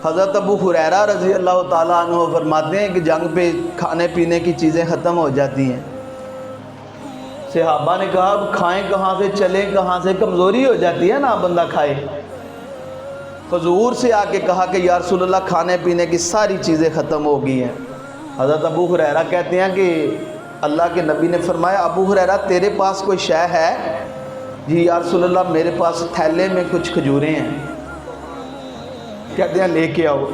حضرت ابو ہریرہ رضی اللہ تعالیٰ عنہ فرماتے ہیں کہ جنگ پہ کھانے پینے کی چیزیں ختم ہو جاتی ہیں۔ صحابہ نے کہا اب کھائیں کہاں سے، چلیں کہاں سے، کمزوری ہو جاتی ہے نا بندہ کھائے۔ حضور سے آ کے کہا کہ یا رسول اللہ کھانے پینے کی ساری چیزیں ختم ہو گئی ہیں۔ حضرت ابو ہریرہ کہتے ہیں کہ اللہ کے نبی نے فرمایا ابو ہریرہ تیرے پاس کوئی شے ہے؟ جی یا رسول اللہ میرے پاس تھیلے میں کچھ کھجوریں ہیں۔ کہتے ہیں لے کے آؤ۔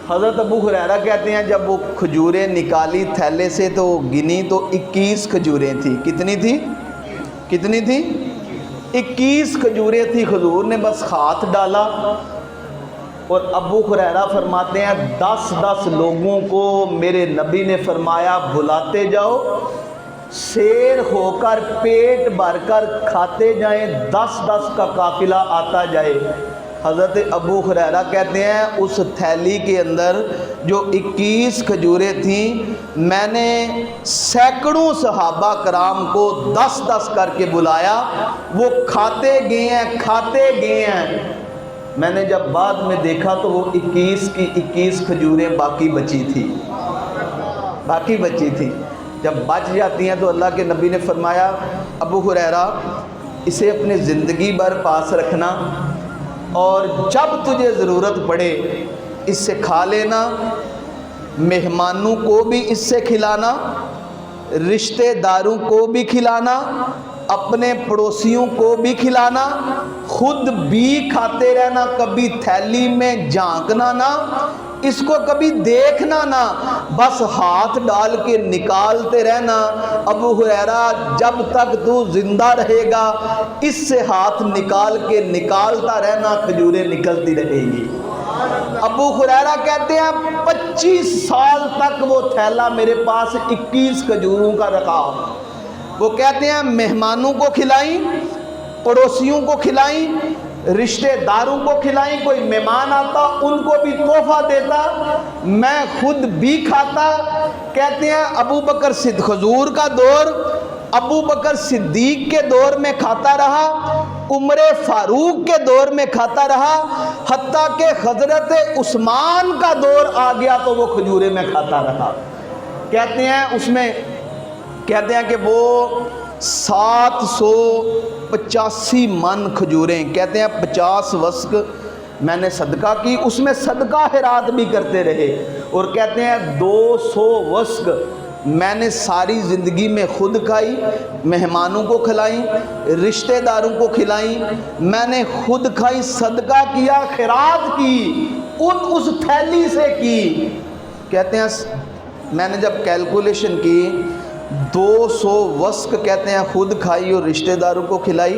حضرت ابو ہریرہ کہتے ہیں جب وہ کھجوریں نکالی تھیلے سے تو گنی تو 21 کھجوریں تھیں۔ کتنی تھی؟ 21 کھجوریں تھی۔ حضور نے بس ہاتھ ڈالا اور ابو ہریرہ فرماتے ہیں 10 لوگوں کو میرے نبی نے فرمایا بلاتے جاؤ، سیر ہو کر پیٹ بھر کر کھاتے جائیں، 10 کا قافلہ آتا جائے۔ حضرت ابو ہریرہ کہتے ہیں اس تھیلی کے اندر جو 21 کھجوریں تھیں میں نے سینکڑوں صحابہ کرام کو 10 کر کے بلایا، وہ کھاتے گئے ہیں۔ میں نے جب بعد میں دیکھا تو وہ 21 کی 21 کھجوریں باقی بچی تھی۔ جب بچ جاتی ہیں تو اللہ کے نبی نے فرمایا ابو ہریرہ اسے اپنی زندگی بھر پاس رکھنا اور جب تجھے ضرورت پڑے اس سے کھا لینا، مہمانوں کو بھی اس سے کھلانا، رشتہ داروں کو بھی کھلانا، اپنے پڑوسیوں کو بھی کھلانا، خود بھی کھاتے رہنا، کبھی تھیلی میں جھانکنا نہ، اس کو کبھی دیکھنا نہ، بس ہاتھ ڈال کے نکالتے رہنا۔ ابو ہریرہ جب تک تو زندہ رہے گا اس سے ہاتھ نکال کے نکالتا رہنا، کھجوریں نکلتی رہے گی۔ ابو ہریرہ کہتے ہیں 25 سال تک وہ تھیلا میرے پاس 21 کھجوروں کا رکھا۔ وہ کہتے ہیں مہمانوں کو کھلائیں، پڑوسیوں کو کھلائیں، رشتہ داروں کو کھلائیں، کوئی مہمان آتا ان کو بھی تحفہ دیتا، میں خود بھی کھاتا۔ کہتے ہیں ابو بکر صدیق حضور کا دور، ابو بکر صدیق کے دور میں کھاتا رہا، عمر فاروق کے دور میں کھاتا رہا، حتیٰ کہ حضرت عثمان کا دور آ گیا تو وہ کھجوریں میں کھاتا رہا۔ کہتے ہیں کہ وہ 785 من کھجوریں، کہتے ہیں 50 وسق میں نے صدقہ کی، اس میں صدقہ خیرات بھی کرتے رہے، اور کہتے ہیں 200 وسق میں نے ساری زندگی میں خود کھائی، مہمانوں کو کھلائیں، رشتہ داروں کو کھلائیں، میں نے خود کھائی، صدقہ کیا، خیرات کی، اس تھیلی سے کی۔ کہتے ہیں میں نے جب کیلکولیشن کی 200 وسق کہتے ہیں خود کھائی اور رشتہ داروں کو کھلائی،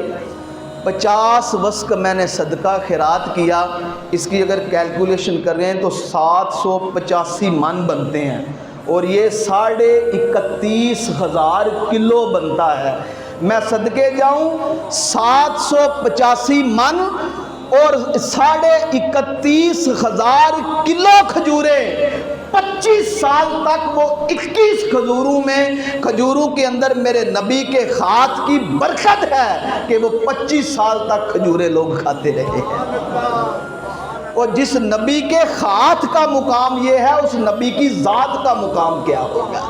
50 وسق میں نے صدقہ خیرات کیا، اس کی اگر کیلکولیشن کر رہے ہیں تو 785 من بنتے ہیں، اور یہ 31,500 کلو بنتا ہے۔ میں صدقے جاؤں 785 من اور 31,500 کلو کھجوریں، 25 سال تک وہ 21 کھجوروں کے اندر میرے نبی کے ہاتھ کی برکت ہے کہ وہ 25 سال تک کھجوریں لوگ کھاتے رہے ہیں۔ اور جس نبی کے ہاتھ کا مقام یہ ہے اس نبی کی ذات کا مقام کیا ہوگا؟